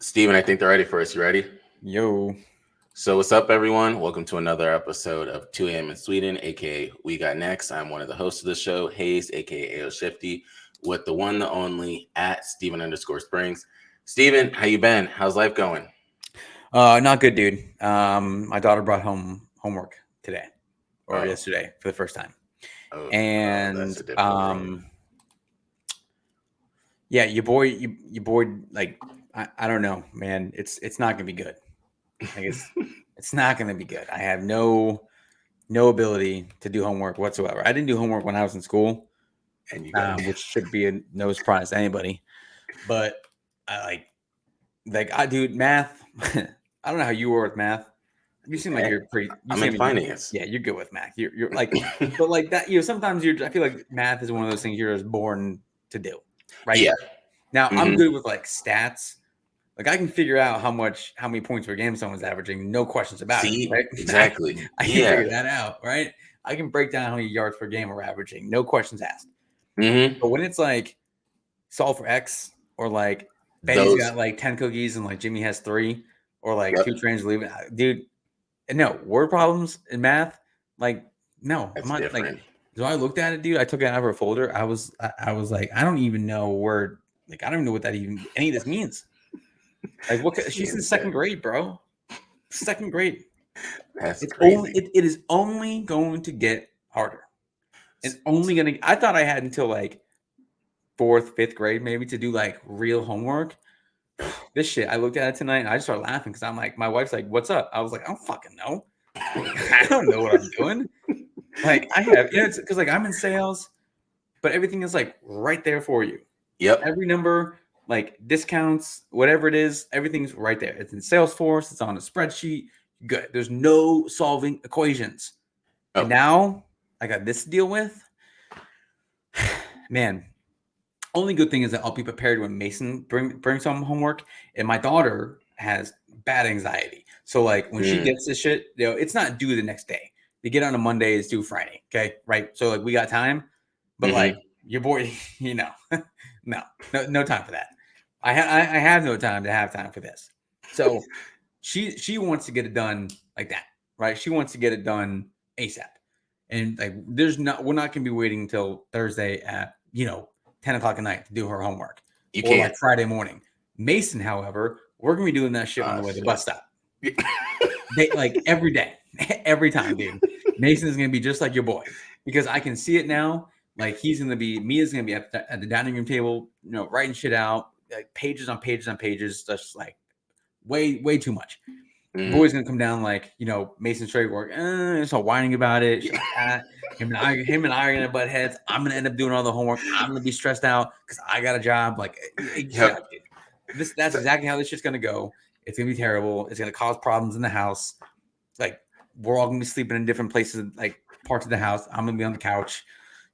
Steven, I think they're ready for us. You ready? Yo. So, what's up, everyone? Welcome to another episode of 2 a.m. in Sweden, aka We Got Next. I'm one of the hosts of the show, Hayes, aka AO Shifty, with the one, the only at Steven _ Springs. Steven, how you been? How's life going? Not good, dude. My daughter brought home homework today or Oh, yesterday for the first time. oh, And that's a different world. yeah, your boy, like I don't know, man. It's not gonna be good. Like it's not gonna be good. I have no ability to do homework whatsoever. I didn't do homework when I was in school, And you got which should be no surprise to anybody. But I I do math. I don't know how you were with math. You seem like you're pretty. You I'm in seem finance. yeah, you're good with math. You're like, but like that. Sometimes I feel like math is one of those things you're just born to do, right? Yeah. Now Mhm. I'm good with like stats. Like I can figure out how many points per game someone's averaging, no questions about it, See, right? exactly. I can Yeah. figure that out, right? I can break down how many yards per game we're averaging, no questions asked. Mm-hmm. But when it's like solve for X or like Betty's Those. got like 10 cookies and like Jimmy has 3 or like Yep. 2 trains leaving, dude. No, word problems in math, like, no, I'm That's not like. different. So I looked at it, dude. I took it out of a folder. I was like, I don't even know word. Like, I don't even know what that even any of this means. Like, she's in second grade, bro. Second grade. That's It's crazy. only it is only going to get harder. It's only gonna. I thought I had until like 4th, 5th grade maybe to do like real homework. This shit, I looked at it tonight and I just started laughing because I'm like, my wife's like, "What's up?" I was like, "I don't fucking know. I don't know what I'm doing." Like I have, it's because like I'm in sales, but everything is like right there for you. Yep. Every number, like discounts, whatever it is, everything's right there. It's in Salesforce. It's on a spreadsheet. Good. There's no solving equations. And Oh, now I got this to deal with. Man, only good thing is that I'll be prepared when Mason brings home homework. And my daughter has bad anxiety. So like when she gets this shit, it's not due the next day. They get on a Monday, it's due Friday. Okay. Right. So like we got time. But like your boy, no time for that. I have no time to have time for this. So she wants to get it done like that, right? She wants to get it done ASAP. And like we're not gonna be waiting until Thursday at 10 o'clock at night to do her homework. you Or can't. like Friday morning. Mason, however, we're gonna be doing that shit on the way to the bus stop. They like every day, every time, dude. Mason is gonna be just like your boy because I can see it now. Like Mia's gonna be at the dining room table, writing shit out, like pages on pages on pages, just like way too much. Boy's gonna come down like Mason straight work, so whining about it, shit like that. Him and I are gonna butt heads. I'm gonna end up doing all the homework. I'm gonna be stressed out because I got a job. Like, Yep. that's exactly how this shit's gonna go. It's gonna be terrible. It's gonna cause problems in the house. Like, we're all gonna be sleeping in different places, like parts of the house. I'm gonna be on the couch.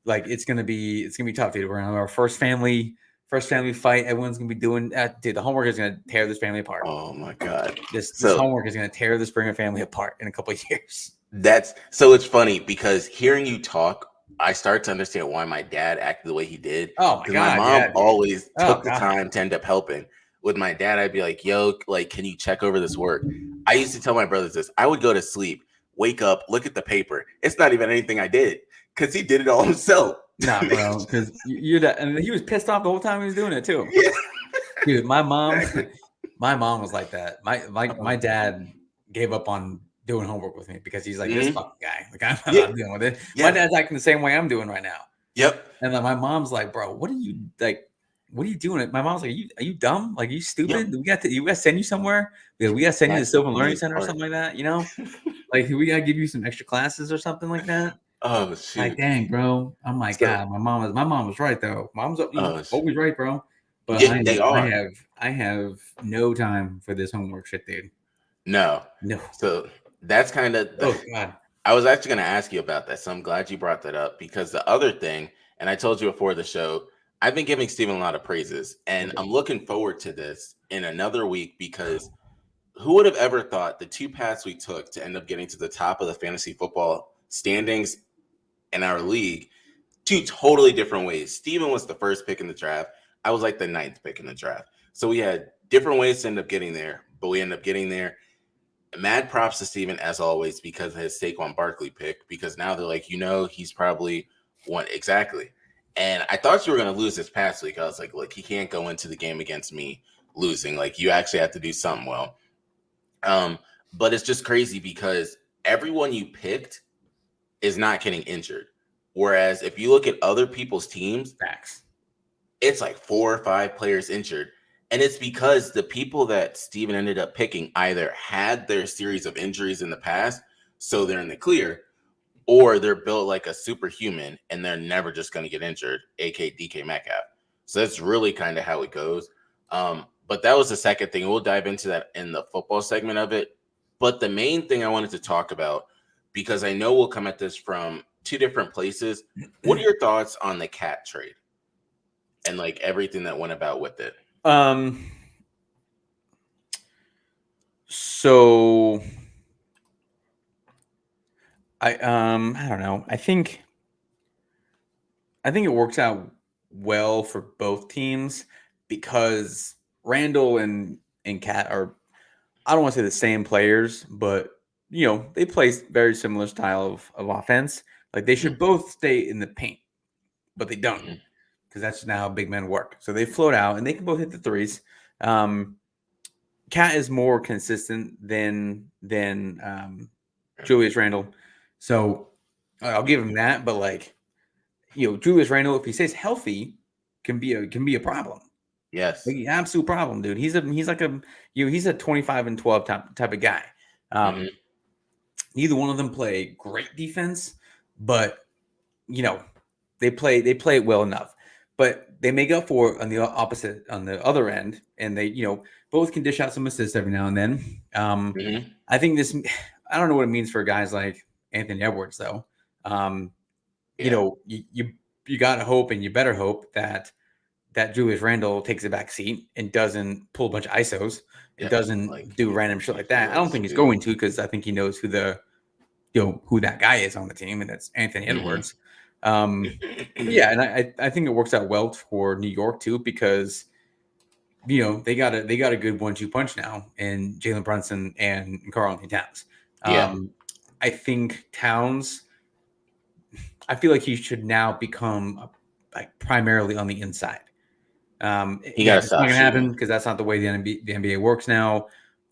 Like, it's gonna be tough, dude. We're gonna have our first family fight. Everyone's gonna be doing that. Dude, the homework is gonna tear this family apart. Oh my God. This homework is gonna tear the Springer family apart in a couple of years. It's funny because hearing you talk, I start to understand why my dad acted the way he did. Oh my Because my God, mom yeah, dude. always Oh took the God. time to end up helping. With my dad, I'd be like, yo, like, can you check over this work? I used to tell my brothers this. I would go to sleep, wake up, look at the paper. It's not even anything I did because he did it all himself. Nah, bro, because you're that, and he was pissed off the whole time he was doing it too. Yeah. Dude, my mom was like that. My dad gave up on doing homework with me because he's like, this fucking guy. Like, I'm Yeah. not dealing with it. Yeah. My dad's acting the same way I'm doing right now. Yep. And then my mom's like, bro, what are you like? What are you doing? My mom's like, are you dumb? Like, are you stupid? Yep. We gotta send you somewhere. We gotta send you to That's the Sylvan Learning funniest Center or part. something like that. Like, we gotta give you some extra classes or something like that. Oh Like, shoot. dang, bro. I'm like, So God, my mom was right though. Mom's always right, bro. But yeah, they are. I have no time for this homework shit, dude. No. No. So that's kind of Oh God. I was actually going to ask you about that. So I'm glad you brought that up because the other thing, and I told you before the show, I've been giving Steven a lot of praises and I'm looking forward to this in another week because who would have ever thought the 2 paths we took to end up getting to the top of the fantasy football standings in our league, 2 totally different ways. Steven was the first pick in the draft. I was like the 9th pick in the draft. So we had different ways to end up getting there, but we end up getting there. Mad props to Steven, as always, because of his Saquon Barkley pick, because now they're like, he's probably one. Exactly. And I thought you were going to lose this past week. I was like, look, he can't go into the game against me losing. Like, you actually have to do something well. But it's just crazy because everyone you picked is not getting injured. Whereas if you look at other people's teams, facts, it's like 4 or 5 players injured. And it's because the people that Steven ended up picking either had their series of injuries in the past, so they're in the clear, or they're built like a superhuman and they're never just going to get injured, aka DK Metcalf. So that's really kind of how it goes. But that was the second thing. We'll dive into that in the football segment of it. But the main thing I wanted to talk about, because I know we'll come at this from 2 different places. What are your thoughts on the Cat trade and like everything that went about with it? So I don't know. I think it works out well for both teams because Randall and Cat are, I don't want to say the same players, but they play very similar style of offense. Like they should both stay in the paint, but they don't because that's not how big men work. So they float out and they can both hit the threes. Cat is more consistent than Julius Randle. So I'll give him that, but like, Julius Randle, if he stays healthy, can be a problem. Yes, like, absolute problem, dude. He's like a he's a 25 and 12 type of guy. Neither one of them play great defense, but they play it well enough. But they make up for it on the opposite, on the other end, and they both can dish out some assists every now and then. I think this, I don't know what it means for guys like Anthony Edwards, though. You got to hope, and you better hope that Julius Randle takes a back seat and doesn't pull a bunch of ISOs. It doesn't do random shit like that. I don't think he's going to, because I think he knows who who that guy is on the team, and that's Anthony Edwards. Yeah, and I think it works out well for New York too, because they got a good 1-2 punch now in Jalen Brunson and Karl-Anthony Towns. I think Towns, I feel like he should now become like primarily on the inside. It's not gonna happen because that's not the way the NBA works now.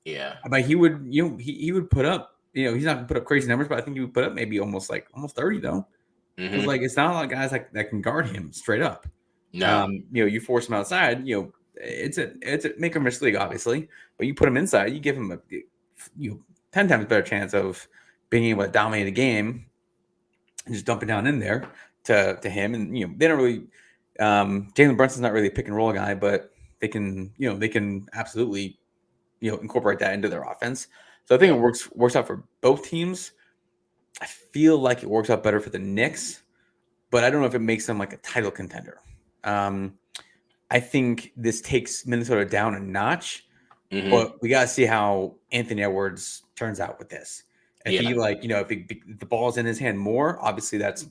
Yeah, but he would he would put up, he's not gonna put up crazy numbers, but I think he would put up maybe almost 30 though. Because like it's not a lot of guys that can guard him straight up. No, you force him outside, it's a make or miss league, obviously, but you put him inside, you give him a 10 times better chance of being able to dominate a game and just dump it down in there to him. And they don't really Jalen Brunson's not really a pick and roll guy, but they can absolutely incorporate that into their offense. So I think it works out for both teams. I feel like it works out better for the Knicks, but I don't know if it makes them like a title contender. I think this takes Minnesota down a notch, but we got to see how Anthony Edwards turns out with this. If he if the ball's in his hand more, obviously that's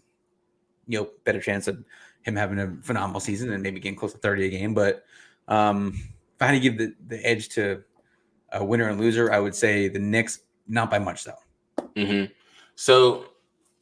better chance of him having a phenomenal season and maybe getting close to 30 a game. But if I had to give the edge to a winner and loser, I would say the Knicks, not by much though. So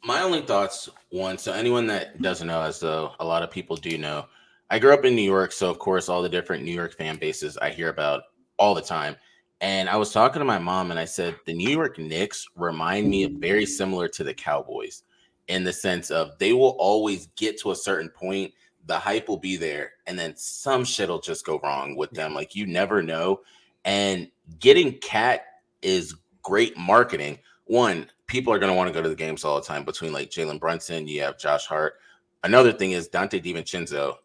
my only thoughts, so anyone that doesn't know, as though a lot of people do know, I grew up in New York. So of course, all the different New York fan bases I hear about all the time. And I was talking to my mom and I said, the New York Knicks remind me of very similar to the Cowboys in the sense of they will always get to a certain point. The hype will be there. And then some shit will just go wrong with them. Like you never know. And getting Cat is great marketing. One, people are going to want to go to the games all the time between like Jalen Brunson. You have Josh Hart. Another thing is Dante DiVincenzo.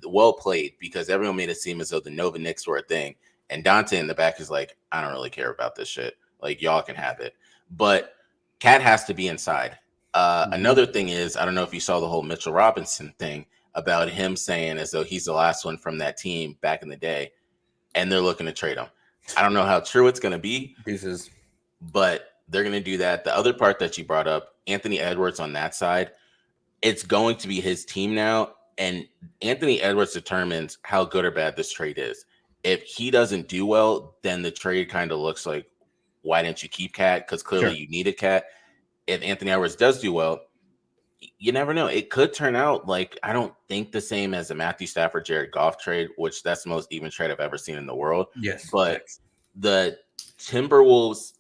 Well played, because everyone made it seem as though the Nova Knicks were a thing. And Dante in the back is like, I don't really care about this shit. Like, y'all can have it. But Cat has to be inside. Another thing is, I don't know if you saw the whole Mitchell Robinson thing about him saying as though he's the last one from that team back in the day, and they're looking to trade him. I don't know how true it's going to be, but they're going to do that. The other part that you brought up, Anthony Edwards on that side, it's going to be his team now. And Anthony Edwards determines how good or bad this trade is. if he doesn't do well, then the trade kind of looks like, why didn't you keep Cat? Because clearly you needed Cat. If Anthony Edwards does do well, you never know. It could turn out like, I don't think the same as a Matthew Stafford, Jared Goff trade, which that's the most even trade I've ever seen in the world. Yes. But the Timberwolves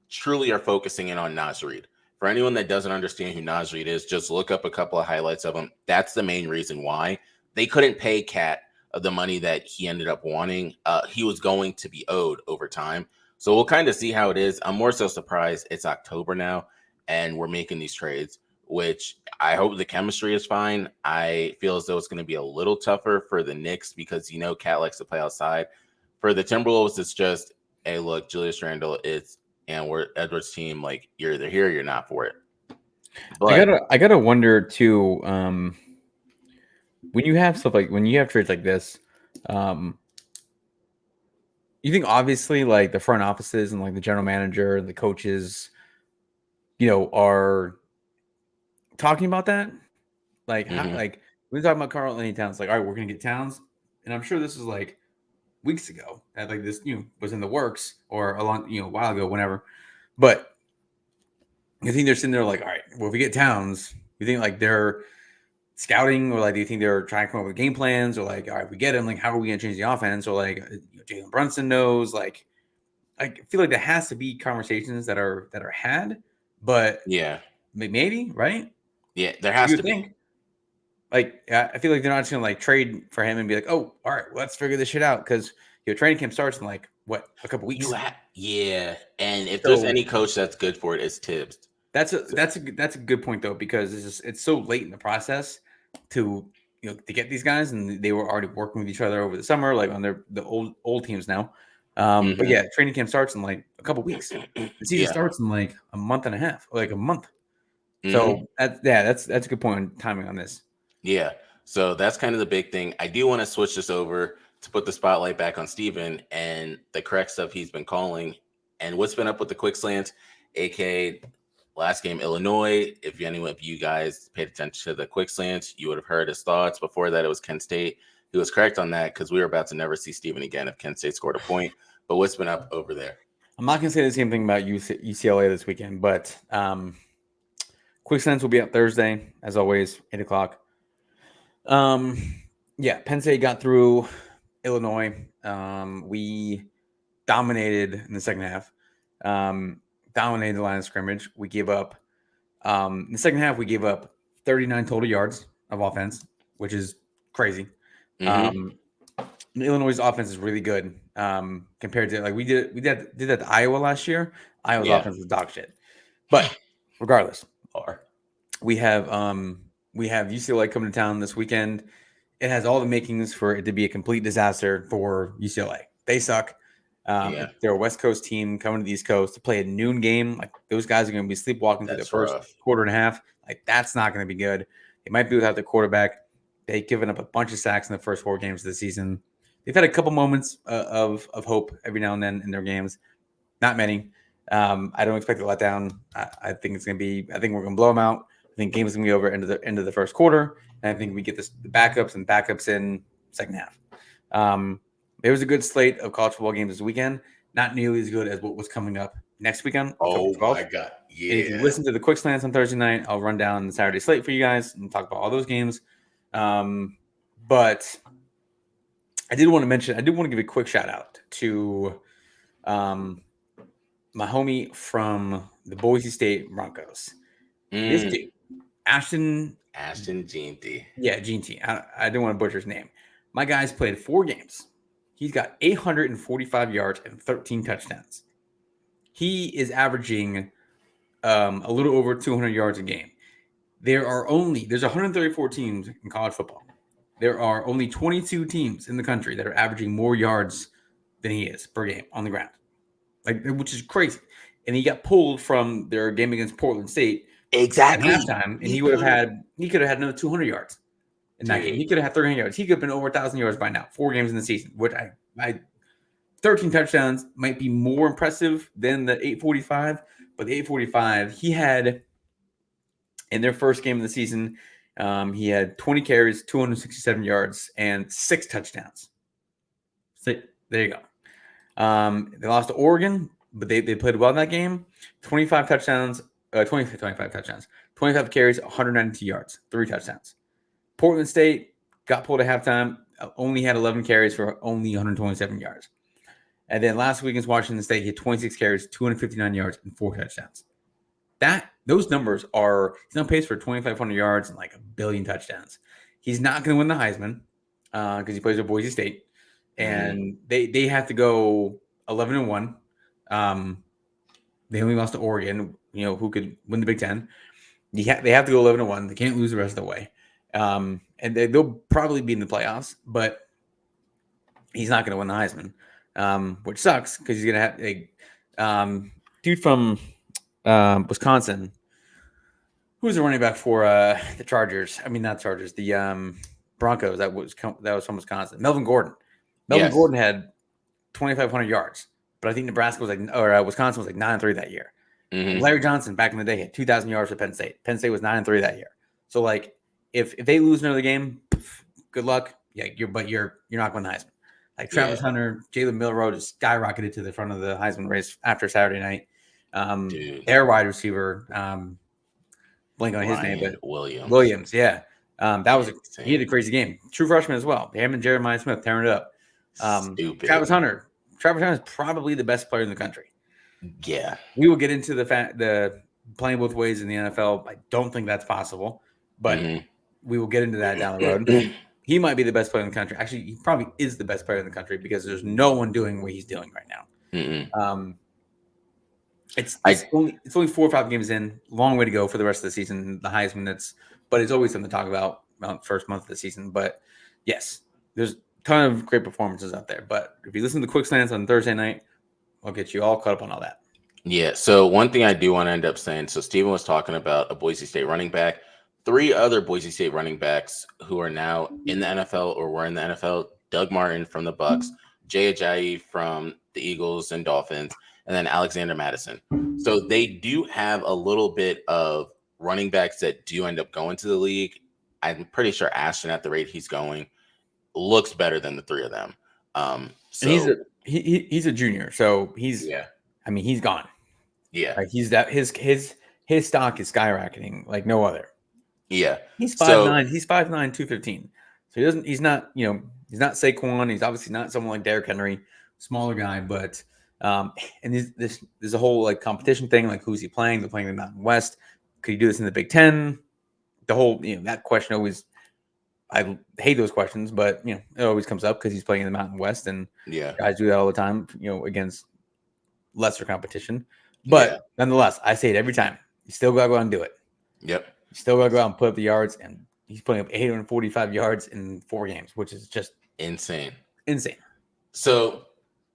truly are focusing in on Naz Reid. For anyone that doesn't understand who Naz Reid is, just look up a couple of highlights of him. That's the main reason why they couldn't pay Cat the money that he ended up wanting. He was going to be owed over time. So we'll kind of see how it is. I'm more so surprised it's October now and we're making these trades, which I hope the chemistry is fine. I feel as though it's going to be a little tougher for the Knicks because, Cat likes to play outside. For the Timberwolves, it's just, hey, look, Julius Randle, and we're Edwards' team. Like, you're either here or you're not for it. But I gotta wonder too. When you have stuff like when you have trades like this, you think obviously like the front offices and like the general manager, the coaches, are talking about that. Like, how, like we talking about Karl Anthony Towns. Like, all right, we're gonna get Towns, and I'm sure this is like weeks ago that like this was in the works or a while ago, whenever. But you think they're sitting there like, all right, well, if we get Towns, you think like they're scouting, or like do you think they're trying to come up with game plans, or like, all right, we get him, like how are we gonna change the offense, or like Jalen Brunson knows, like I feel like there has to be conversations that are had, but yeah, maybe right, yeah, there has to think. be. Like I feel like they're not just gonna like trade for him and be like, oh, all right, let's figure this shit out because training camp starts in like what, a couple weeks. Yeah, and if there's any coach that's good for it, it's Tibbs. That's a good point though, because it's so late in the process to to get these guys, and they were already working with each other over the summer, like on the old teams now. But yeah, training camp starts in like a couple weeks. The season starts in like a month and a half, like a month. So that's a good point on timing on this. Yeah, so that's kind of the big thing. I do want to switch this over to put the spotlight back on Steven and the correct stuff he's been calling and what's been up with the quick slants, aka last game, Illinois. If anyone of you guys paid attention to the quick slants, you would have heard his thoughts. Before that, it was Kent State. He was correct on that because we were about to never see Steven again if Kent State scored a point. But what's been up over there? I'm not going to say the same thing about UCLA this weekend, but quick slants will be up Thursday, as always, 8 o'clock. Yeah, Penn State got through Illinois. We dominated in the second half. Dominated the line of scrimmage. We gave up in the second half. We gave up 39 total yards of offense, which is crazy. Illinois' offense is really good compared to like we did that to Iowa last year. Iowa's offense was dog shit. But regardless, we have UCLA coming to town this weekend. It has all the makings for it to be a complete disaster for UCLA. They suck. They're a West Coast team coming to the East Coast to play a noon game. Like those guys are going to be sleepwalking through the first quarter and a half. Like that's not going to be good. They might be without their quarterback. They've given up a bunch of sacks in the first 4 games of the season. They've had a couple moments of hope every now and then in their games. Not many. I don't expect a letdown. I think it's going to be. I think we're going to blow them out. I think game's going to be over end of the first quarter. And I think we get the backups in second half. There was a good slate of college football games this weekend. Not nearly as good as what was coming up next weekend. Oh my God! Yeah. And if you listen to the quick slants on Thursday night, I'll run down the Saturday slate for you guys and talk about all those games. But I did want to give a quick shout out to my homie from the Boise State Broncos. This dude, Ashton Jeanty. Yeah, Jeanty. I didn't want to butcher his name. My guy's played 4 games. He's got 845 yards and 13 touchdowns. He is averaging a little over 200 yards a game. There's 134 teams in college football. There are only 22 teams in the country that are averaging more yards than he is per game on the ground, which is crazy. And he got pulled from their game against Portland State exactly at halftime, and he could have had another 200 yards in that game. He could have had 300 yards. He could have been over 1,000 yards by now. 4 games in the season, which I 13 touchdowns might be more impressive than the 845, but the 845 he had in their first game of the season. He had 20 carries, 267 yards, and 6 touchdowns. So there you go. They lost to Oregon, but they played well in that game. 25 touchdowns, 25 touchdowns, 25 carries, 192 yards, 3 touchdowns. Portland State got pulled at halftime, only had 11 carries for only 127 yards. And then last week against Washington State, he had 26 carries, 259 yards, and 4 touchdowns. Those numbers are, he's on pace for 2,500 yards and like 1 billion touchdowns. He's not going to win the Heisman because he plays at Boise State. And they have to go 11-1. They only lost to Oregon, who could win the Big Ten. They have to go 11-1. They can't lose the rest of the way. And they'll probably be in the playoffs, but he's not going to win the Heisman, which sucks because he's going to have a dude from Wisconsin. Who's the running back for the Chargers? I mean, not Chargers, the Broncos. That was from Wisconsin. Melvin Gordon. Gordon had 2,500 yards, but I think Nebraska was Wisconsin was 9-3 that year. Mm-hmm. Larry Johnson back in the day had 2,000 yards for Penn State. Penn State was 9-3 that year. So if they lose another game, good luck. Yeah, you're not going to Heisman. Like Travis Hunter, Jalen Milroe just skyrocketed to the front of the Heisman race after Saturday night. Their wide receiver, blank on his name, but Williams, yeah. He had a crazy game. True freshman as well. Him and Jeremiah Smith tearing it up. Travis Hunter is probably the best player in the country. Yeah. We will get into the playing both ways in the NFL. I don't think that's possible, but we will get into that down the road. He might be the best player in the country. Actually, he probably is the best player in the country because there's no one doing what he's doing right now. It's only 4 or 5 games in. Long way to go for the rest of the season. The Heisman, but it's always something to talk about first month of the season. But yes, there's a ton of great performances out there. But if you listen to Quick Slants on Thursday night, I'll get you all caught up on all that. Yeah. So one thing I do want to end up saying. So Steven was talking about a Boise State running back. 3 other Boise State running backs who are now in the NFL or were in the NFL: Doug Martin from the Bucks, Jay Ajayi from the Eagles and Dolphins, and then Alexander Madison. So they do have a little bit of running backs that do end up going to the league. I'm pretty sure Ashton, at the rate he's going, looks better than the 3 of them. So and he's a junior, so he's he's gone. Yeah, like his stock is skyrocketing like no other. Yeah, he's 5'9". He's 5'9", 215. So he's not he's not Saquon. He's obviously not someone like Derrick Henry, smaller guy, but and there's a whole competition thing, like who's he playing? They're playing the Mountain West. Could he do this in the Big Ten? The whole that question always, I hate those questions, but it always comes up because he's playing in the Mountain West, and guys do that all the time, against lesser competition. But nonetheless, I say it every time. You still gotta go out and do it. Yep. You still gotta go out and put up the yards, and he's putting up 845 yards in 4 games, which is just insane. So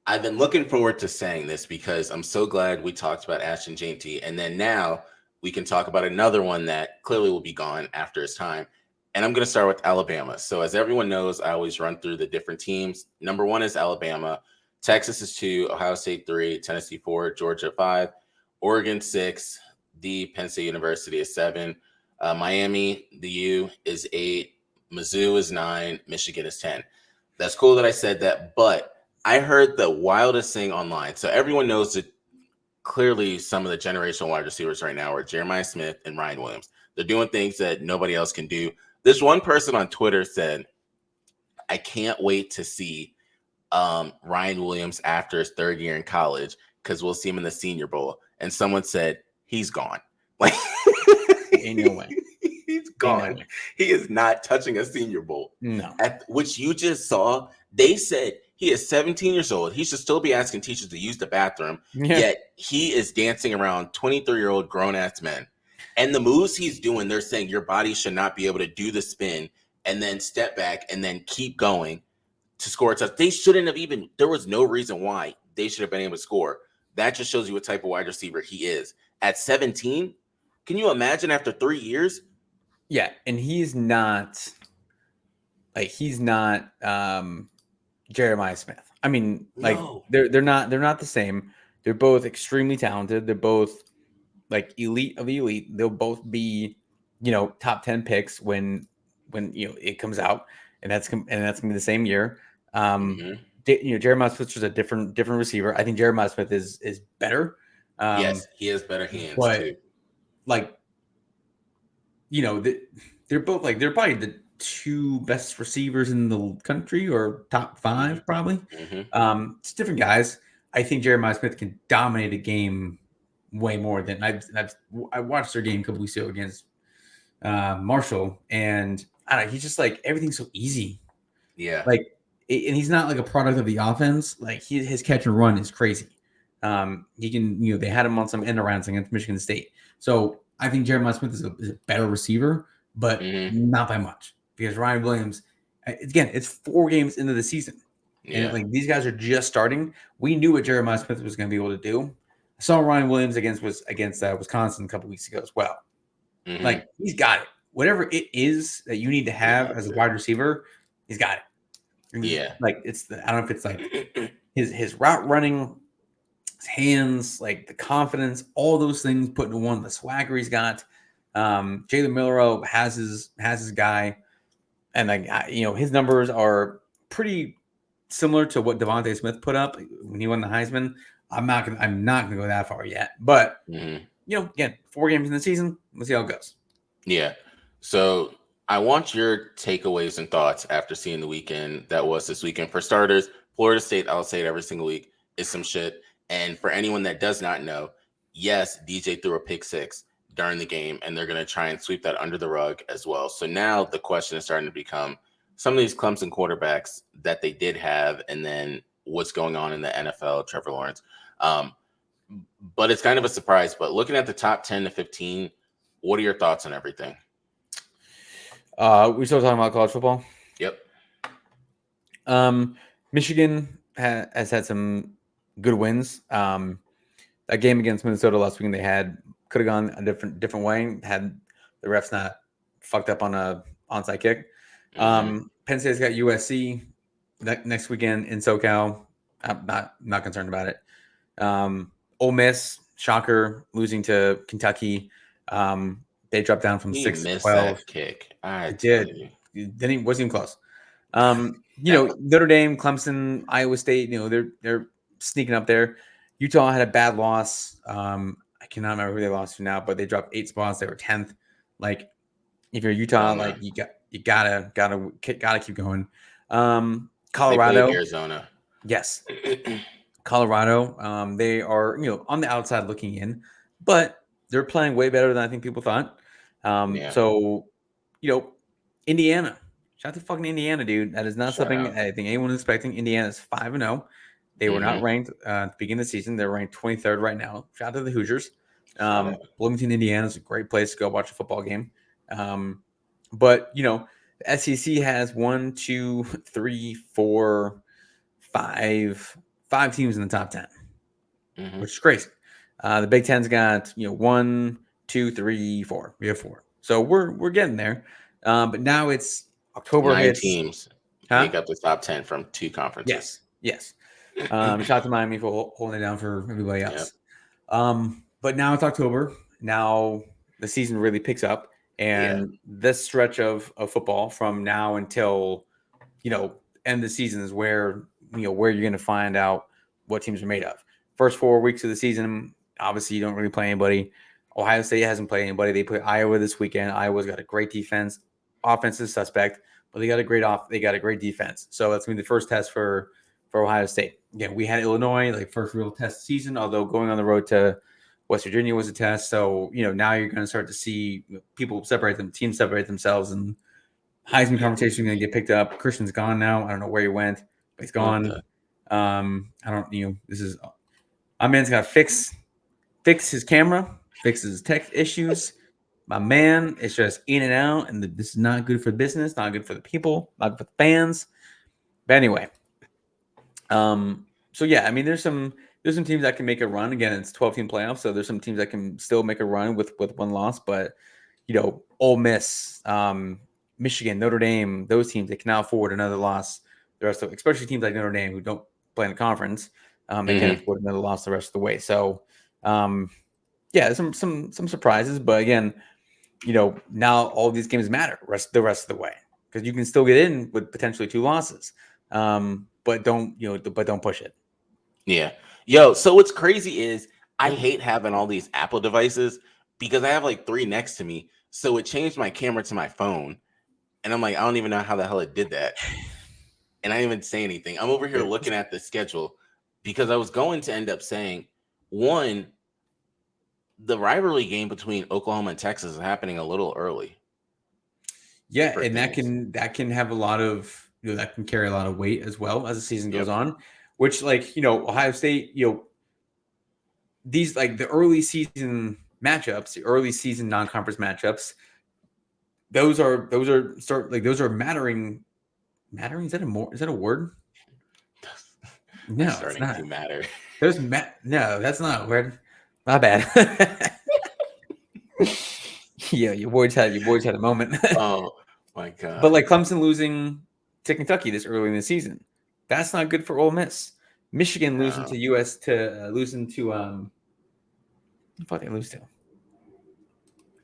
I've been looking forward to saying this because I'm so glad we talked about Ashton Jeanty, and then now we can talk about another one that clearly will be gone after his time. And I'm going to start with Alabama. So as everyone knows, I always run through the different teams. Number 1 is Alabama. Texas is 2, Ohio State 3, Tennessee 4, Georgia 5, Oregon 6, Penn State University is 7, Miami, the U, is 8, Mizzou is 9, Michigan is 10. That's cool that I said that, but I heard the wildest thing online. So everyone knows that clearly some of the generational wide receivers right now are Jeremiah Smith and Ryan Williams. They're doing things that nobody else can do. This one person on Twitter said, I can't wait to see Ryan Williams after his 3rd year in college because we'll see him in the Senior Bowl. And someone said, he's gone. Like, ain't no way. He's gone. No way. He is not touching a Senior Bowl. No. Which you just saw, they said he is 17 years old. He should still be asking teachers to use the bathroom. Yet he is dancing around 23-year-old grown-ass men. And the moves he's doing, they're saying your body should not be able to do the spin and then step back and then keep going to score a touchdown. They shouldn't have even – there was no reason why they should have been able to score. That just shows you what type of wide receiver he is. At 17, can you imagine after 3 years? Yeah, and he's not Jeremiah Smith. I mean, no. They're not the same. They're both extremely talented. They're both elite of the elite. They'll both be, top 10 picks when it comes out, and that's gonna be the same year. Jeremiah Smith's just a different receiver. I think Jeremiah Smith is better. Yes, he has better hands but too. Like, they're both they're probably the two best receivers in the country or top 5 probably. It's different guys. I think Jeremiah Smith can dominate a game way more than I watched their game a couple weeks ago against Marshall, and I don't know, he's just everything's so easy. Yeah. And he's not a product of the offense. His catch and run is crazy. He can, they had him on some end arounds against Michigan State. So I think Jeremiah Smith is a better receiver, but not by much, because Ryan Williams, again, it's 4 games into the season. Yeah. And these guys are just starting. We knew what Jeremiah Smith was going to be able to do. I saw Ryan Williams against Wisconsin a couple weeks ago as well. He's got it. Whatever it is that you need to have as a wide receiver, he's got it. Yeah. I don't know if it's his route running, his hands, the confidence, all those things put into one, the swagger he's got. Jalen Milroe has his guy, and his numbers are pretty similar to what Devontae Smith put up when he won the Heisman. I'm not gonna go that far yet, but again, 4 games in the season, let's see how it goes. Yeah. So I want your takeaways and thoughts after seeing the weekend that was this weekend. For starters, Florida State, I'll say it every single week, is some shit. And for anyone that does not know, yes, DJ threw a pick 6 during the game, and they're going to try and sweep that under the rug as well. So now the question is starting to become some of these Clemson quarterbacks that they did have, and then what's going on in the NFL, Trevor Lawrence. But it's kind of a surprise. But looking at the top 10 to 15, what are your thoughts on everything? We still talking about college football? Yep. Michigan has had some good wins. That game against Minnesota last week, they could have gone a different way had the refs not fucked up on a onside kick. Penn State's got USC next weekend in SoCal. I'm not concerned about it. Ole Miss, shocker, losing to Kentucky. They dropped down from 6 to 12. That kick. I did. Wasn't even close. Notre Dame, Clemson, Iowa State. They're sneaking up there. Utah had a bad loss. I cannot remember who they lost to now, but they dropped 8 spots. They were 10th. If you're Utah, you gotta keep going. Colorado, Arizona. Yes. Colorado, they are, on the outside looking in, but they're playing way better than I think people thought. So, Indiana, shout out to fucking Indiana, dude. That is not something I think anyone is expecting. Indiana's 5-0. They were not ranked at the beginning of the season. They're ranked 23rd right now. Shout out to the Hoosiers. Bloomington, Indiana is a great place to go watch a football game. But, the SEC has 1, 2, 3, 4, 5 teams in the top 10, which is crazy. The Big Ten's got 1, 2, 3, 4. We have 4, so we're getting there. But now it's October. 9 teams make up the top 10 from 2 conferences. Yes. Shout out to Miami for holding it down for everybody else. Yep. But now it's October. Now the season really picks up, and this stretch of football from now until end of the season is where you're going to find out what teams are made of. First 4 weeks of the season, obviously you don't really play anybody. Ohio State hasn't played anybody. They play Iowa this weekend. Iowa's got a great defense. Offense is suspect, but they got a great defense. So that's going to be the first test for Ohio State. Again, we had Illinois, first real test season, although going on the road to West Virginia was a test. So, now you're going to start to see teams separate themselves, and Heisman conversation going to get picked up. Christian's gone now. I don't know where he went, but he's gone. This is my man's got to fix his camera, fix his tech issues. My man is just in and out, and this is not good for business, not good for the people, not good for the fans. But anyway, so yeah, I mean, there's some teams that can make a run. Again, it's 12-team playoffs, so there's some teams that can still make a run with 1 loss. But Ole Miss, Michigan, Notre Dame, those teams, they cannot afford another loss. The rest of, especially teams like Notre Dame who don't play in the conference, they can't afford another loss the rest of the way. So, some surprises, but again, now all these games matter the rest of the way, because you can still get in with potentially 2 losses. but don't push it. Yeah. Yo, so what's crazy is I hate having all these Apple devices because I have like 3 next to me. So it changed my camera to my phone. And I'm like, I don't even know how the hell it did that. And I didn't even say anything. I'm over here looking at the schedule because I was going to end up saying, one, the rivalry game between Oklahoma and Texas is happening a little early. Yeah, and that can have a lot of that can carry a lot of weight as well as the season goes on. Which, like, Ohio State, these like the early season matchups, the early season non-conference matchups, those are mattering. Mattering, is that a word? No, That's starting it's not. to matter. No, that's not a word. My bad. Yeah, your boys had a moment. Oh my god! But like Clemson losing to Kentucky this early in the season, that's not good for Ole Miss. Michigan losing to losing to what they lose to.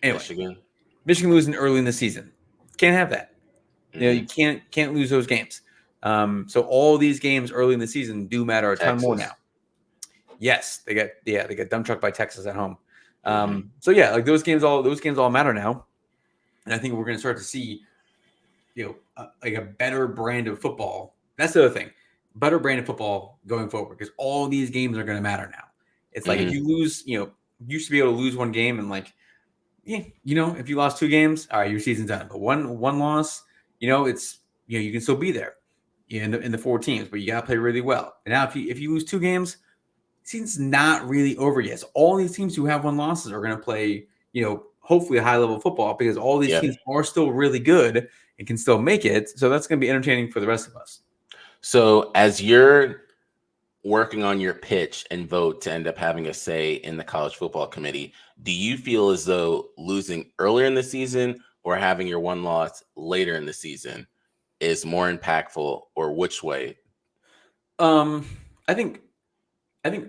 Anyway, Michigan losing early in the season, can't have that. You can't lose those games. So all these games early in the season do matter a ton more now. Yes, they got dump trucked by Texas at home. So yeah, like those games all matter now, and I think we're going to start to see, like a better brand of football. That's the other thing, better brand of football going forward because all these games are going to matter now. It's like if you lose, you used to be able to lose one game and like, if you lost 2 games, all right, your season's done. But one loss, it's you can still be there in the 4 teams, but you got to play really well. And now if you lose 2 games, season's not really over yet. So all these teams who have 1 losses are going to play, hopefully a high level football because all these teams are still really good and can still make it. So that's going to be entertaining for the rest of us. So as you're working on your pitch and vote to end up having a say in the college football committee, do you feel as though losing earlier in the season or having your 1 loss later in the season is more impactful, or which way? I think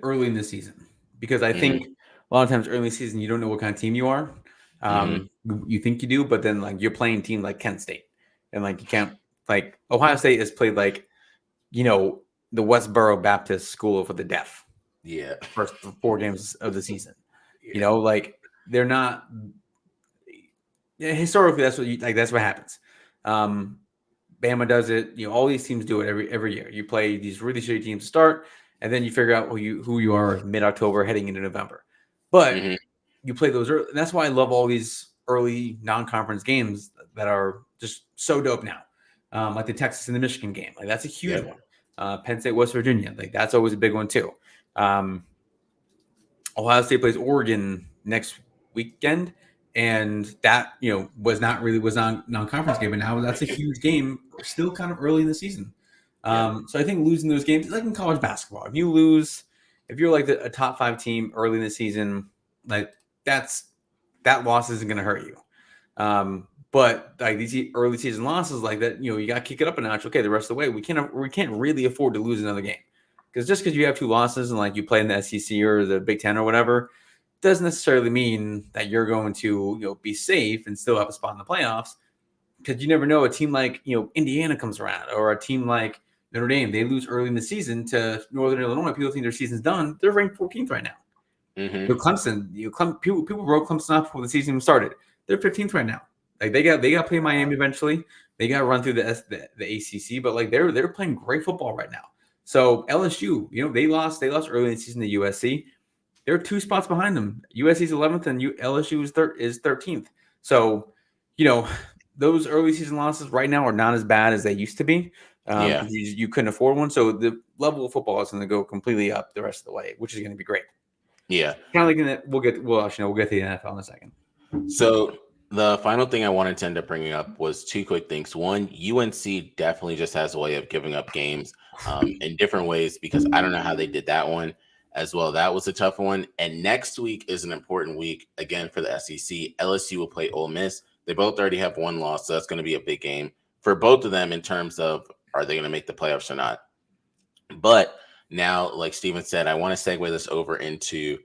early in the season, because I think a lot of times early in the season you don't know what kind of team you are. You think you do, but then like you're playing a team like Kent State, and like you can't, like Ohio State has played like the Westboro Baptist School for the Deaf. Yeah, first 4 games of the season. Like they're not. Historically, that's what happens. Bama does it. All these teams do it every year. You play these really shitty teams to start, and then you figure out who you are mid-October heading into November. But you play those early. That's why I love all these early non-conference games that are just so dope now. Like the Texas and the Michigan game. Like that's a huge one. Penn State, West Virginia. Like that's always a big one too. Ohio State plays Oregon next weekend. And that, was not non-conference game, but now that's a huge game, still kind of early in the season. So I think losing those games, like in college basketball, if you're like a top 5 team early in the season, like that loss isn't going to hurt you. But like these early season losses like that, you got to kick it up a notch. Okay, the rest of the way, we can't really afford to lose another game, because just because you have 2 losses and like you play in the SEC or the Big Ten or whatever, doesn't necessarily mean that you're going to be safe and still have a spot in the playoffs, because you never know. A team like Indiana comes around, or a team like Notre Dame, they lose early in the season to Northern Illinois. People think their season's done. They're ranked 14th right now. Clemson, people wrote Clemson off before the season even started. They're 15th right now. Like they got to play Miami eventually. They got to run through the ACC, but like they're playing great football right now. So LSU, they lost early in the season to USC. They're 2 spots behind them. USC's 11th and LSU is 13th. So, those early season losses right now are not as bad as they used to be. You couldn't afford one. So the level of football is going to go completely up the rest of the way, which is going to be great. Yeah. Kind of like we'll get to the NFL in a second. So the final thing I wanted to end up bringing up was 2 quick things. One, UNC definitely just has a way of giving up games in different ways, because I don't know how they did that one as well. That was a tough one. And next week is an important week again for the SEC. LSU will play Ole Miss. They both already have 1 loss, so that's going to be a big game for both of them in terms of, are they going to make the playoffs or not? But now, like Steven said, I want to segue this over into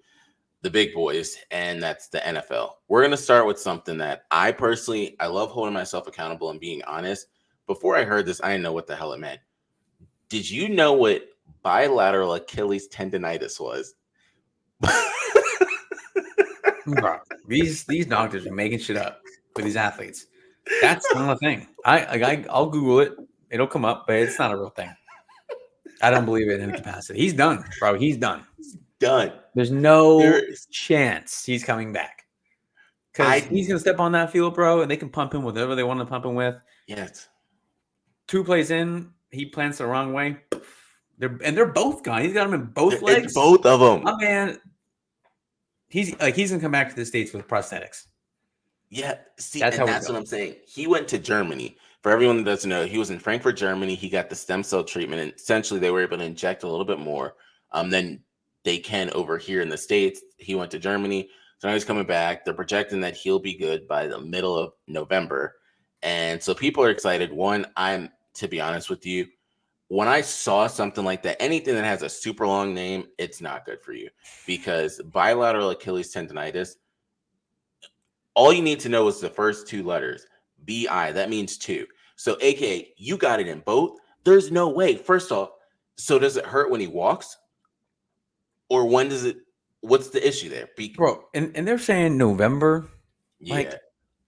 the big boys, and that's the NFL. We're going to start with something that I love holding myself accountable and being honest. Before I heard this, I didn't know what the hell it meant. Did you know what bilateral Achilles tendonitis was? Bro, these doctors are making shit up for these athletes. That's not a thing. I'll Google it. It'll come up, but it's not a real thing. I don't believe it in any capacity. He's done, bro. He's done. Done. There's no chance he's coming back. Because he's going to step on that field, bro, and they can pump him with whatever they want to pump him with. Yes. 2 plays in, he plants the wrong way. They're both gone. He's got them in both legs. It's both of them. Oh, man. He's going to come back to the States with prosthetics. Yeah. See, that's what I'm saying. He went to Germany. For everyone that doesn't know, he was in Frankfurt, Germany. He got the stem cell treatment, and essentially they were able to inject a little bit more than they can over here in the States. He went to Germany. So now he's coming back. They're projecting that he'll be good by the middle of November. And so people are excited. One, to be honest with you, when I saw something like that, anything that has a super long name, it's not good for you, because bilateral Achilles tendonitis, all you need to know is the first 2 letters, BI. That means 2. So AKA, you got it in both. There's no way. First off, so does it hurt when he walks? Or when does it? What's the issue there? Bro, and they're saying November. Yeah. Like,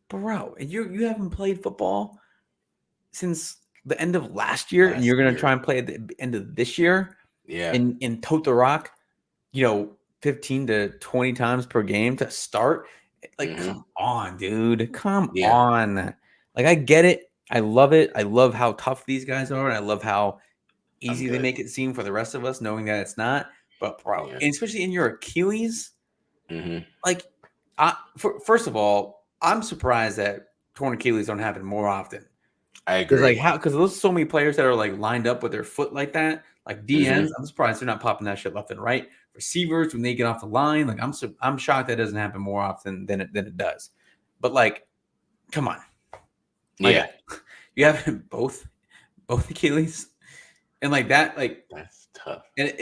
bro, you haven't played football since the end of last year, and you're going to try and play at the end of this year. Yeah. And tote the rock, 15 to 20 times per game to start. Like, come on, dude. Come on. Like, I get it. I love it. I love how tough these guys are. And I love how easy they make it seem for the rest of us, knowing that it's not. But, bro, and especially in your Achilles, like, first of all, I'm surprised that torn Achilles don't happen more often. I agree. Because there's so many players that are like lined up with their foot like that, like DNs. I'm surprised they're not popping that shit left and right. Receivers, when they get off the line, like I'm shocked that doesn't happen more often than it does. But like, come on, yeah, you have both Achilles, and like that, like that's tough. And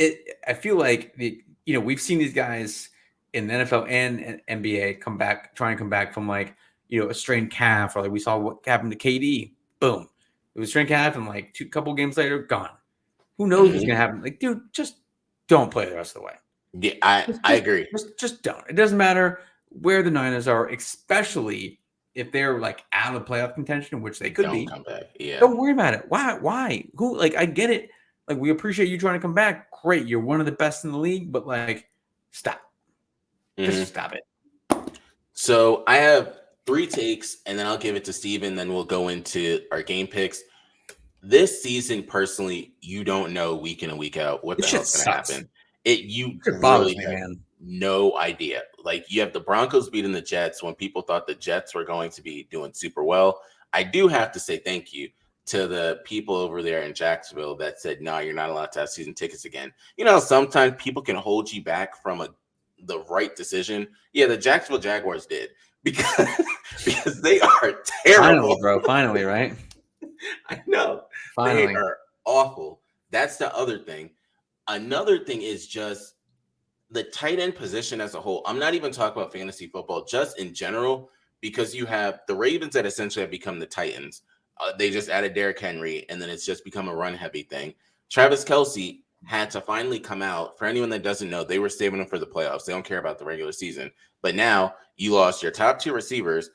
I feel like we've seen these guys in the NFL and NBA try and come back from like a strained calf, or like we saw what happened to KD. Boom, it was strained calf, and like couple games later, gone. Who knows what's gonna happen? Like, dude, just don't play the rest of the way. Yeah, I agree. Just don't. It doesn't matter where the Niners are, especially if they're like out of playoff contention, which they could be. Come back. Yeah. Don't worry about it. Why? Who? Like, I get it. Like, we appreciate you trying to come back. Great, you're one of the best in the league, but like, stop. Just stop it. So I have 3 takes, and then I'll give it to Steven, then we'll go into our game picks. This season, personally, you don't know week in and week out what the hell's going to happen. You really have no idea. Like, you have the Broncos beating the Jets when people thought the Jets were going to be doing super well. I do have to say thank you to the people over there in Jacksonville that said, no, you're not allowed to have season tickets again. Sometimes people can hold you back from the right decision. Yeah, the Jacksonville Jaguars did, because they are terrible. Finally, bro. Finally, right? I know. Finally. They are awful. That's the other thing. Another thing is just the tight end position as a whole. I'm not even talking about fantasy football, just in general, because you have the Ravens that essentially have become the Titans. They just added Derrick Henry, and then it's just become a run-heavy thing. Travis Kelce had to finally come out. For anyone that doesn't know, they were saving him for the playoffs. They don't care about the regular season. But now you lost your top 2 receivers,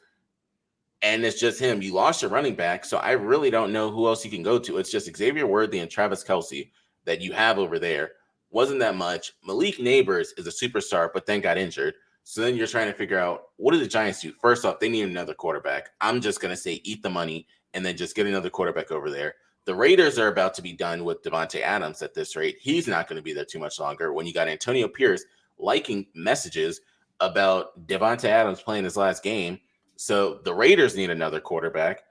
and it's just him. You lost your running back, so I really don't know who else you can go to. It's just Xavier Worthy and Travis Kelce that you have over there. Wasn't that much. Malik Neighbors is a superstar, but then got injured. So then you're trying to figure out, what do the Giants do? First off, they need another quarterback. I'm just going to say eat the money and then just get another quarterback over there. The Raiders are about to be done with Devontae Adams at this rate. He's not going to be there too much longer. When you got Antonio Pierce liking messages about Devontae Adams playing his last game. So the Raiders need another quarterback.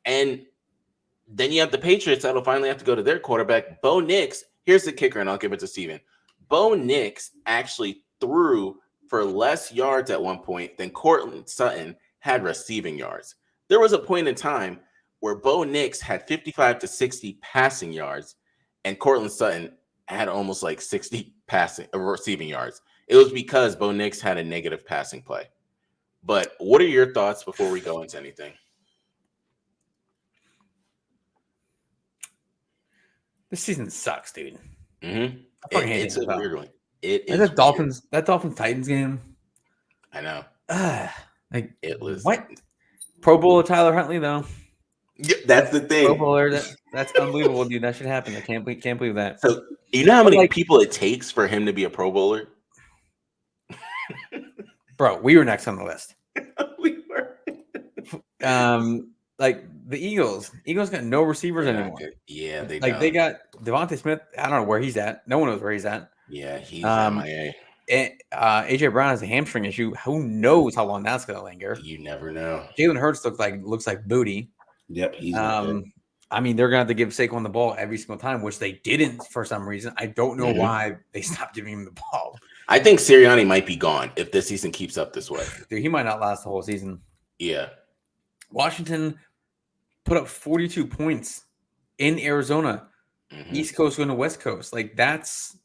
And then you have the Patriots that'll finally have to go to their quarterback, Bo Nix. Here's the kicker, and I'll give it to Steven. Bo Nix actually threw for less yards at one point than Courtland Sutton had receiving yards. There was a point in time where Bo Nix had 55 to 60 passing yards, and Courtland Sutton had almost like 60 receiving yards. It was because Bo Nix had a negative passing play. But what are your thoughts before we go into anything? This season sucks, dude. Mm-hmm. I fucking hate It's a NFL. weird one. It Like is weird. That Dolphins Titans game. I know. Like It was what? Pro Bowler Tyler Huntley though. Yeah, that's the Pro thing. Bowler. That's unbelievable, dude. That should happen. I can't believe that. So you know how many Like, people it takes for him to be a Pro Bowler? bro, we were next on the list. We were. Like the Eagles got no receivers They're not anymore. good. Yeah, they Like don't. they got Devontae Smith. I don't know where he's at. No one knows where he's at. Yeah, he's Um, MIA. And, AJ Brown has a hamstring issue. Who knows how long that's gonna linger? You never know. Jalen Hurts looks like booty. Yep, he's not good. I mean, they're gonna have to give Saquon the ball every single time, which they didn't for some reason. I don't know why they stopped giving him the ball. I think Sirianni might be gone if this season keeps up this way. Dude, he might not last the whole season. Yeah. Washington put up 42 points in Arizona, East Coast going to West Coast. Like that's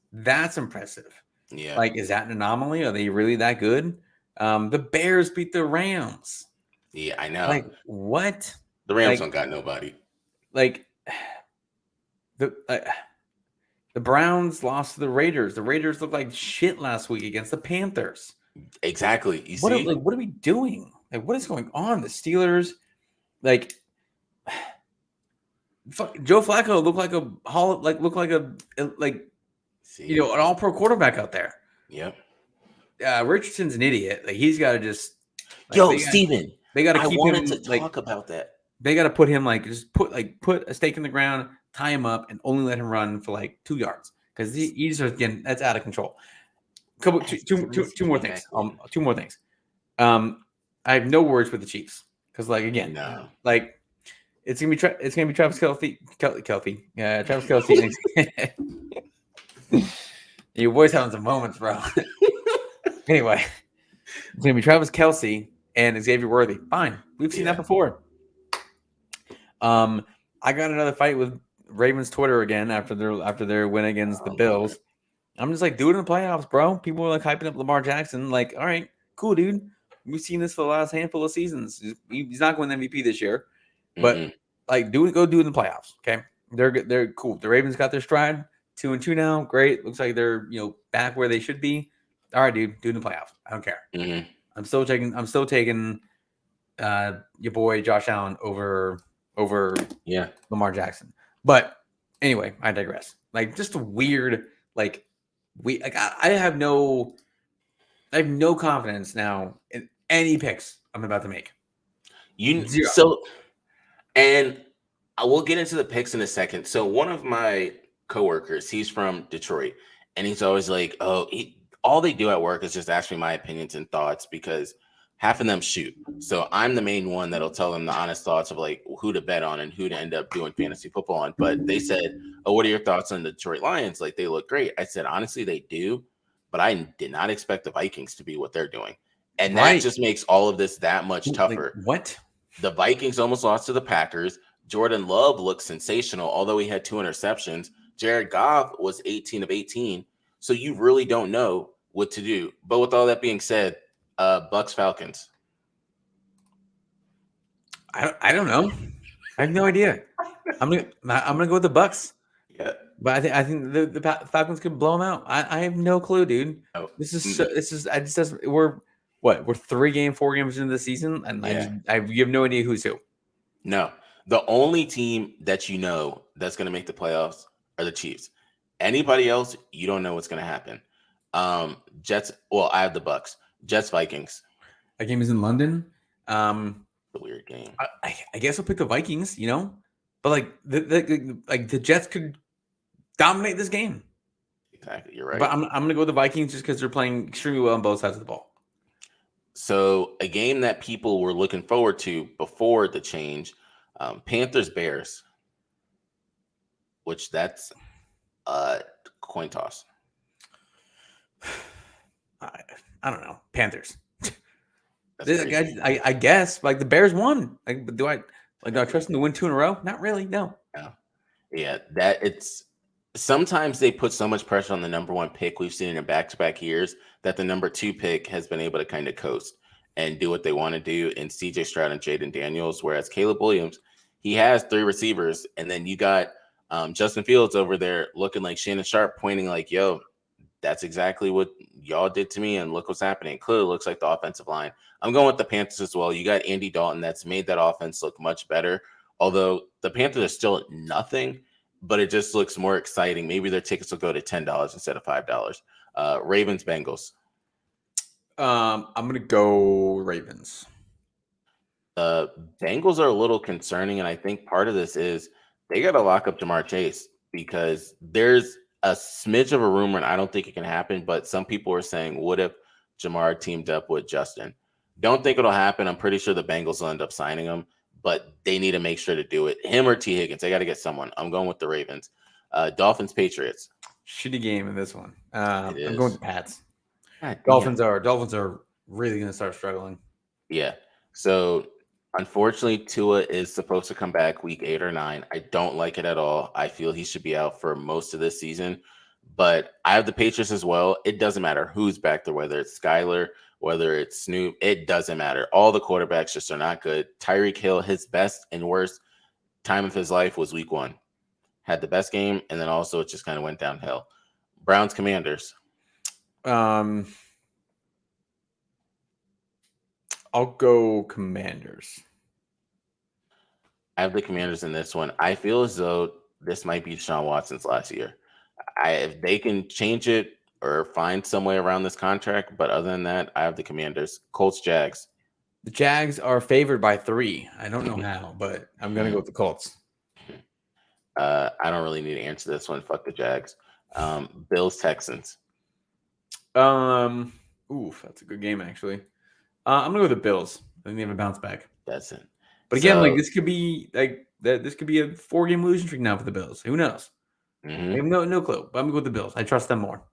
impressive. Yeah. Like, is that an anomaly? Are they really that good? The Bears beat the Rams. Yeah, I know. Like what? The Rams don't got nobody. Like the Browns lost to the Raiders. The Raiders looked like shit last week against the Panthers. Exactly. What are we doing? Like, what is going on? The Steelers, like, Joe Flacco looked like an all-pro quarterback out there. Yep. Richardson's an idiot. Like, he's got to just. Like, Steven, they got to keep him. To talk about that. They got to put him put a stake in the ground, tie him up, and only let him run for 2 yards because he's just getting that's out of control. Two more things. Two more things. I have no words with the Chiefs because it's gonna be Travis Kelce. Travis Kelce. Your boy's having some moments, bro. Anyway, it's gonna be Travis Kelce and Xavier Worthy. Fine, we've seen that before. I got another fight with Ravens Twitter again after their win against the Bills. I'm just do it in the playoffs, bro. People are hyping up Lamar Jackson. All right, cool, dude. We've seen this for the last handful of seasons. He's not going to MVP this year, but go do it in the playoffs. Okay, they're cool. The Ravens got their stride. 2-2 now. Great. Looks like they're back where they should be. All right, dude. Do it in the playoffs. I don't care. I'm still taking your boy Josh Allen over Lamar Jackson. But anyway, I digress. Just a weird I have no confidence now in any picks I'm about to make. Zero. So, and I will get into the picks in a second. So one of my coworkers, he's from Detroit, and he's always like, all they do at work is just ask me my opinions and thoughts because half of them shoot. So I'm the main one that'll tell them the honest thoughts of who to bet on and who to end up doing fantasy football on. But they said, what are your thoughts on the Detroit Lions? They look great. I said, honestly, they do, but I did not expect the Vikings to be what they're doing. And that just makes all of this that much tougher. What? The Vikings almost lost to the Packers. Jordan Love looked sensational, although he had 2 interceptions. Jared Goff was 18 of 18. So you really don't know what to do. But with all that being said, Bucks Falcons. I don't know. I have no idea. I'm gonna go with the Bucks. Yeah, but I think the Falcons could blow them out. I have no clue, dude. Oh. We're 4 games into the season, and you have no idea who's who. No, the only team that that's going to make the playoffs are the Chiefs. Anybody else, you don't know what's going to happen. Jets. Well, I have the Bucks. Jets Vikings. That game is in London. A weird game. I guess I'll pick the Vikings. But the Jets could dominate this game. Exactly, you're right. But I'm going to go with the Vikings just because they're playing extremely well on both sides of the ball. So a game that people were looking forward to before the change, Panthers Bears, which that's a coin toss. I don't know. Panthers. I guess the Bears won. Do I trust them to win 2 in a row? Not really. No. Yeah, sometimes they put so much pressure on the number 1 pick we've seen in back-to-back years that the number 2 pick has been able to kind of coast and do what they want to do in CJ Stroud and Jaden Daniels, whereas Caleb Williams, he has 3 receivers, and then you got Justin Fields over there looking like Shannon Sharp, pointing like, yo, that's exactly what y'all did to me, and look what's happening. It clearly looks like the offensive line. I'm going with the Panthers as well. You got Andy Dalton that's made that offense look much better, although the Panthers are still at nothing, but it just looks more exciting. Maybe their tickets will go to $10 instead of $5. Ravens, Bengals. I'm going to go Ravens. The Bengals are a little concerning, and I think part of this is they got to lock up Jamar Chase because there's a smidge of a rumor, and I don't think it can happen, but some people are saying, what if Jamar teamed up with Justin? Don't think it'll happen. I'm pretty sure the Bengals will end up signing him, but they need to make sure to do it. Him or T. Higgins, they got to get someone. I'm going with the Ravens. Dolphins, Patriots. Shitty game in this one. I'm It going with is. the Pats. God Dolphins damn. are really going to start struggling. Yeah. So unfortunately, Tua is supposed to come back week 8 or 9. I don't like it at all. I feel he should be out for most of this season. But I have the Patriots as well. It doesn't matter who's back there, whether it's Skyler, whether it's Snoop. It doesn't matter. All the quarterbacks just are not good. Tyreek Hill, his best and worst time of his life was week 1. Had the best game, and then also it just kind of went downhill. Browns, Commanders. I'll go Commanders. I have the Commanders in this one. I feel as though this might be Deshaun Watson's last year. If they can change it or find some way around this contract, but other than that, I have the Commanders. Colts, Jags. The Jags are favored by 3. I don't know how, but I'm going to go with the Colts. I don't really need to answer this one. Fuck the Jags. Bills, Texans. That's a good game actually. I'm gonna go with the Bills. I think they have a bounce back. That's it. But again, this could be this could be a 4-game losing streak now for the Bills. Who knows? I have no clue. But I'm gonna go with the Bills. I trust them more.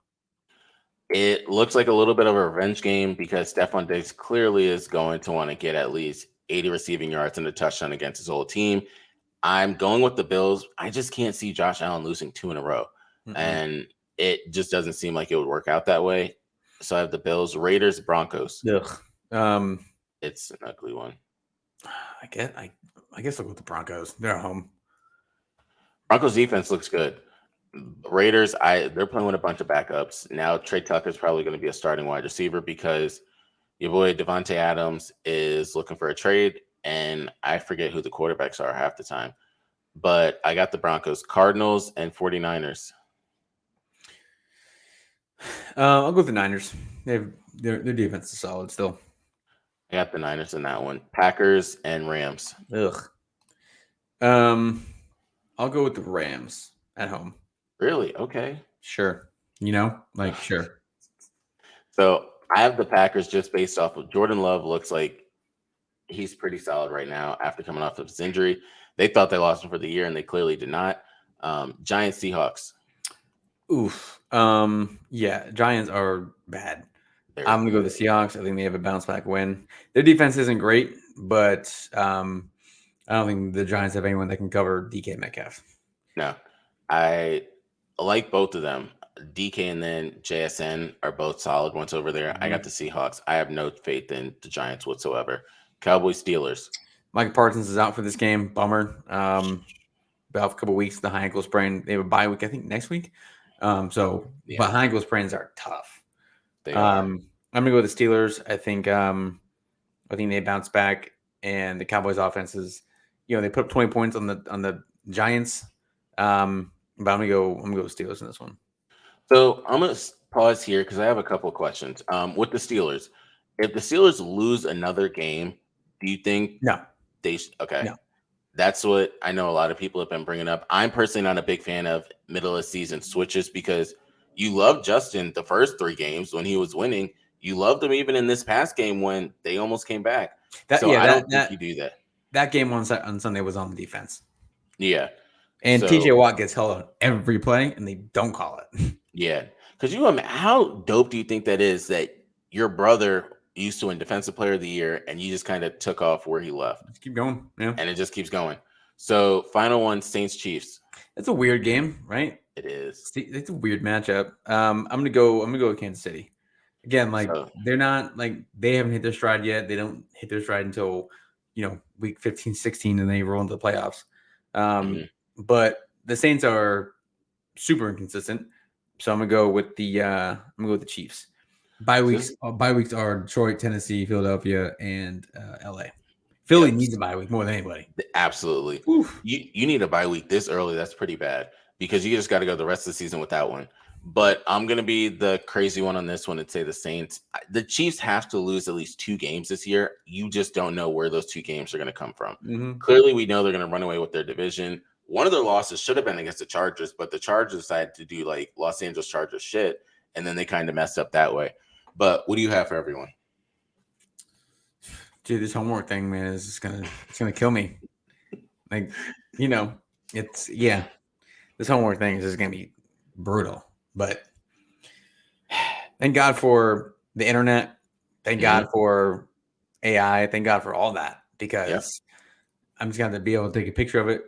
It looks like a little bit of a revenge game because Stephon Diggs clearly is going to want to get at least 80 receiving yards and a touchdown against his old team. I'm going with the Bills. I just can't see Josh Allen losing 2 in a row. And it just doesn't seem like it would work out that way. So I have the Bills, Raiders, Broncos. Ugh. It's an ugly one. I guess I'll go with the Broncos. They're at home. Broncos defense looks good. Raiders, they're playing with a bunch of backups. Now Trey Tucker's probably going to be a starting wide receiver because your boy Devontae Adams is looking for a trade, and I forget who the quarterbacks are half the time. But I got the Broncos, Cardinals, and 49ers. I'll go with the Niners. Their defense is solid still. I got the Niners in that one. Packers and Rams. Ugh. I'll go with the Rams at home. Really? Okay. Sure. Sure. So I have the Packers just based off of Jordan Love. Looks like he's pretty solid right now after coming off of his injury. They thought they lost him for the year, and they clearly did not. Giants, Seahawks. Oof. Yeah, Giants are bad. I'm going to go with the Seahawks. I think they have a bounce back win. Their defense isn't great, but I don't think the Giants have anyone that can cover DK Metcalf. No, I like both of them. DK and then JSN are both solid ones over there. I got the Seahawks. I have no faith in the Giants whatsoever. Cowboys, Steelers. Micah Parsons is out for this game. Bummer. About a couple of weeks, the high ankle sprain. They have a bye week, I think, next week. But high ankle sprains are tough. They are. I'm gonna go with the Steelers. I think they bounce back, and the Cowboys' offense is, they put up 20 points on the Giants. But I'm gonna go with Steelers in this one. So I'm gonna pause here because I have a couple of questions. With the Steelers, if the Steelers lose another game, do you think they okay? No. That's what I know a lot of people have been bringing up. I'm personally not a big fan of middle of season switches because you loved Justin the first 3 games when he was winning. You loved him even in this past game when they almost came back. I don't think you do that. That game on Sunday was on the defense. Yeah. And TJ Watt gets held on every play, and they don't call it. Yeah. Because how dope do you think that is that your brother used to win Defensive Player of the Year, and you just kind of took off where he left? Just keep going. Yeah. And it just keeps going. So final one, Saints Chiefs. It's a weird game, right? It is. It's a weird matchup. I'm gonna go with Kansas City. Again, they're not they haven't hit their stride yet. They don't hit their stride until week 15, 16, and they roll into the playoffs. But the Saints are super inconsistent. So I'm gonna go with the Chiefs. Bye weeks are Detroit, Tennessee, Philadelphia, and LA. Philly needs a bye week more than anybody. Absolutely. Oof. You need a bye week this early. That's pretty bad because you just got to go the rest of the season without one. But I'm going to be the crazy one on this one and say the Saints. The Chiefs have to lose at least 2 games this year. You just don't know where those 2 games are going to come from. Mm-hmm. Clearly, we know they're going to run away with their division. One of their losses should have been against the Chargers, but the Chargers decided to do like Los Angeles Chargers shit, and then they kind of messed up that way. But what do you have for everyone? Dude, this homework thing, man, is just gonna kill me. Like, this homework thing is just gonna be brutal. But thank God for the internet. Thank God for AI. Thank God for all that, because I'm just gonna be able to take a picture of it,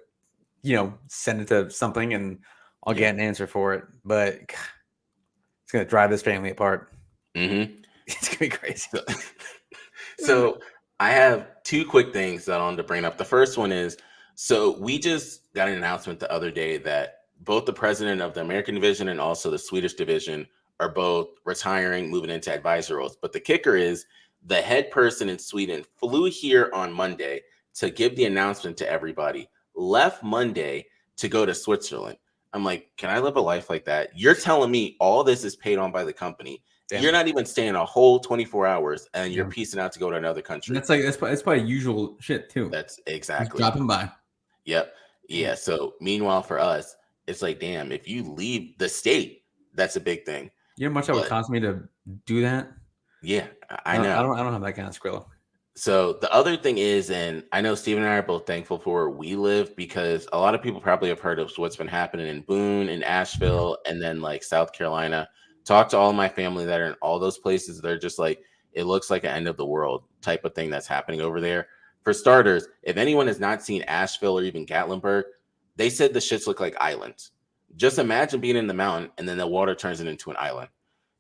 send it to something, and I'll get an answer for it. But God, it's gonna drive this family apart. Mm-hmm. It's gonna be crazy. So I have 2 quick things that I wanted to bring up. The first one is, so we just got an announcement the other day that both the president of the American division and also the Swedish division are both retiring, moving into advisor roles. But the kicker is the head person in Sweden flew here on Monday to give the announcement to everybody, left Monday to go to Switzerland. I'm like, can I live a life like that? You're telling me all this is paid on by the company. Damn. You're not even staying a whole 24 hours and you're piecing out to go to another country. That's probably usual shit too. That's exactly. Just dropping by. Yep. Yeah. So meanwhile, for us, it's like, damn, if you leave the state, that's a big thing. You know how much it would cost me to do that? Yeah, I know. I don't have that kind of Skrilla. So the other thing is, and I know Steve and I are both thankful for where we live, because a lot of people probably have heard of what's been happening in Boone, in Asheville, and then like South Carolina. Talk to all my family that are in all those places. They're just like, it looks like an end of the world type of thing that's happening over there. For starters, if anyone has not seen Asheville or even Gatlinburg, they said the shits look like islands. Just imagine being in the mountain and then the water turns it into an island.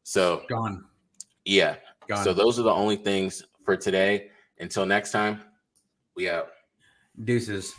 So gone. Yeah. Gone. So those are the only things for today. Until next time, we out. Deuces.